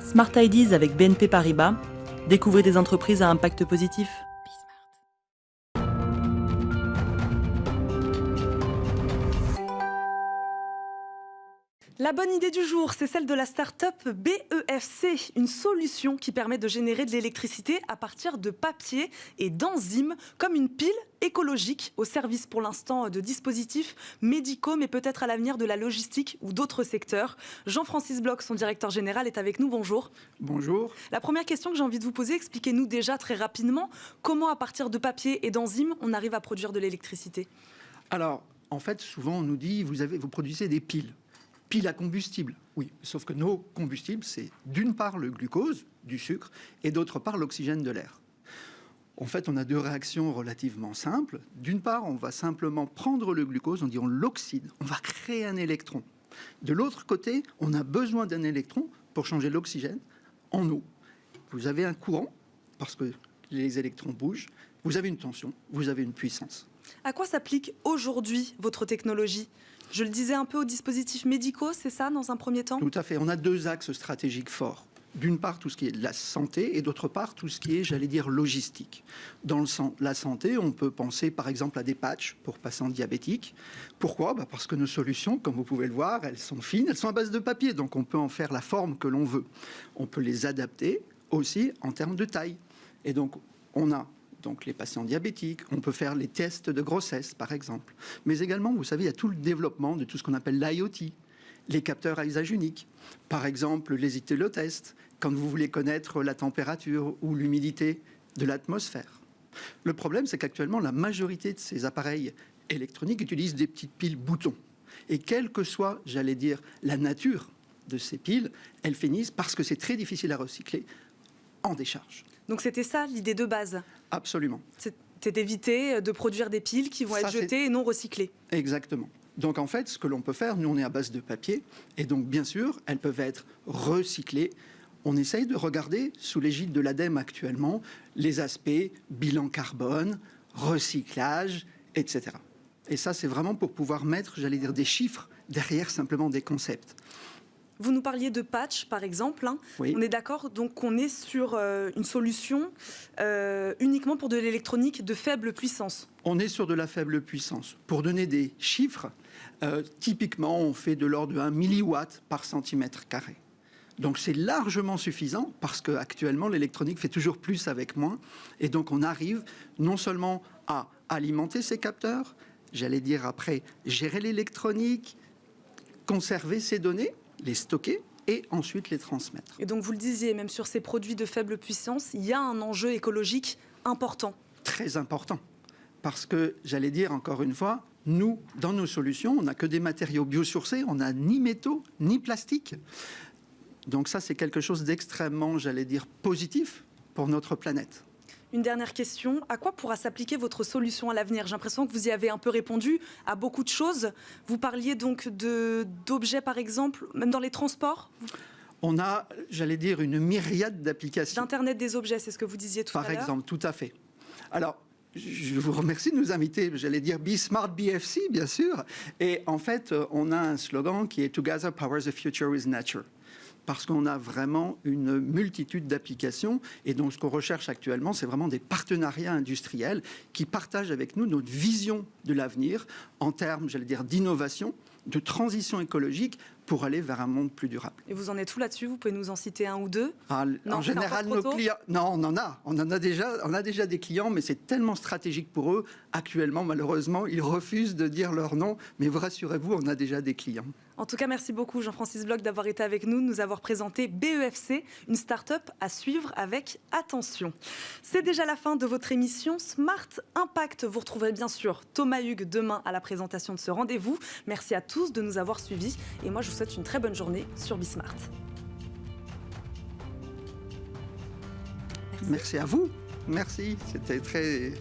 Smart Ideas avec BNP Paribas. Découvrez des entreprises à impact positif. La bonne idée du jour, c'est celle de la start-up BEFC, une solution qui permet de générer de l'électricité à partir de papier et d'enzymes, comme une pile écologique au service pour l'instant de dispositifs médicaux, mais peut-être à l'avenir de la logistique ou d'autres secteurs. Jean-Francis Bloch, son directeur général, est avec nous. Bonjour. Bonjour. La première question que j'ai envie de vous poser, expliquez-nous déjà très rapidement comment à partir de papier et d'enzymes, on arrive à produire de l'électricité. Alors, en fait, souvent on nous dit, vous produisez des piles. Piles à combustible, oui. Sauf que nos combustibles, c'est d'une part le glucose, du sucre, et d'autre part l'oxygène de l'air. En fait, on a deux réactions relativement simples. D'une part, on va simplement prendre le glucose, on l'oxyde, on va créer un électron. De l'autre côté, on a besoin d'un électron pour changer l'oxygène en eau. Vous avez un courant, parce que les électrons bougent, vous avez une tension, vous avez une puissance. À quoi s'applique aujourd'hui votre technologie ? Je le disais un peu aux dispositifs médicaux, c'est ça, dans un premier temps ? Tout à fait. On a deux axes stratégiques forts. D'une part, tout ce qui est de la santé, et d'autre part, tout ce qui est, j'allais dire, logistique. Dans la santé, on peut penser, par exemple, à des patchs pour patients diabétiques. Pourquoi ? Parce que nos solutions, comme vous pouvez le voir, elles sont fines, elles sont à base de papier, donc on peut en faire la forme que l'on veut. On peut les adapter aussi en termes de taille. Et donc, on a les patients diabétiques, on peut faire les tests de grossesse, par exemple. Mais également, vous savez, il y a tout le développement de tout ce qu'on appelle l'IoT, les capteurs à usage unique. Par exemple, les éthylotestes, quand vous voulez connaître la température ou l'humidité de l'atmosphère. Le problème, c'est qu'actuellement, la majorité de ces appareils électroniques utilisent des petites piles boutons. Et quelle que soit, j'allais dire, la nature de ces piles, elles finissent, parce que c'est très difficile à recycler, en décharge. Donc c'était ça l'idée de base ? Absolument. C'est d'éviter de produire des piles qui vont être jetées et non recyclées. Exactement. Donc en fait, ce que l'on peut faire, nous on est à base de papier, et donc bien sûr, elles peuvent être recyclées. On essaye de regarder, sous l'égide de l'ADEME actuellement, les aspects bilan carbone, recyclage, etc. Et ça, c'est vraiment pour pouvoir mettre, j'allais dire, des chiffres derrière simplement des concepts. Vous nous parliez de patch, par exemple. Oui. On est d'accord, donc qu'on est sur une solution uniquement pour de l'électronique de faible puissance. On est sur de la faible puissance. Pour donner des chiffres, typiquement, on fait de l'ordre de 1 milliwatt par centimètre carré. Donc c'est largement suffisant parce qu'actuellement, l'électronique fait toujours plus avec moins. Et donc on arrive non seulement à alimenter ces capteurs, j'allais dire après gérer l'électronique, conserver ces données, les stocker et ensuite les transmettre. Et donc vous le disiez, même sur ces produits de faible puissance, il y a un enjeu écologique important. Très important. Parce que, j'allais dire encore une fois, nous, dans nos solutions, on n'a que des matériaux biosourcés, on n'a ni métaux, ni plastique. Donc ça, c'est quelque chose d'extrêmement, j'allais dire, positif pour notre planète. Une dernière question, à quoi pourra s'appliquer votre solution à l'avenir ? J'ai l'impression que vous y avez un peu répondu à beaucoup de choses. Vous parliez donc d'objets, par exemple, même dans les transports ? On a, j'allais dire, une myriade d'applications. D'Internet des objets, c'est ce que vous disiez tout à l'heure ? Par exemple, tout à fait. Alors, je vous remercie de nous inviter, j'allais dire Be Smart BFC, bien sûr. Et en fait, on a un slogan qui est « Together powers the future with nature ». Parce qu'on a vraiment une multitude d'applications. Et donc, ce qu'on recherche actuellement, c'est vraiment des partenariats industriels qui partagent avec nous notre vision de l'avenir en termes, j'allais dire, d'innovation, de transition écologique pour aller vers un monde plus durable. Et vous en êtes où là-dessus ? Vous pouvez nous en citer un ou deux ? En général, nos clients... Non, on en a déjà des clients, mais c'est tellement stratégique pour eux. Actuellement, malheureusement, ils refusent de dire leur nom. Mais vous rassurez-vous, on a déjà des clients. En tout cas, merci beaucoup Jean-Francis Bloch d'avoir été avec nous, de nous avoir présenté BEFC, une start-up à suivre avec attention. C'est déjà la fin de votre émission Smart Impact. Vous retrouverez bien sûr Thomas Hugues demain à la présentation de ce rendez-vous. Merci à tous de nous avoir suivis et moi je vous souhaite une très bonne journée sur BeSmart. Merci à vous. Merci, c'était très...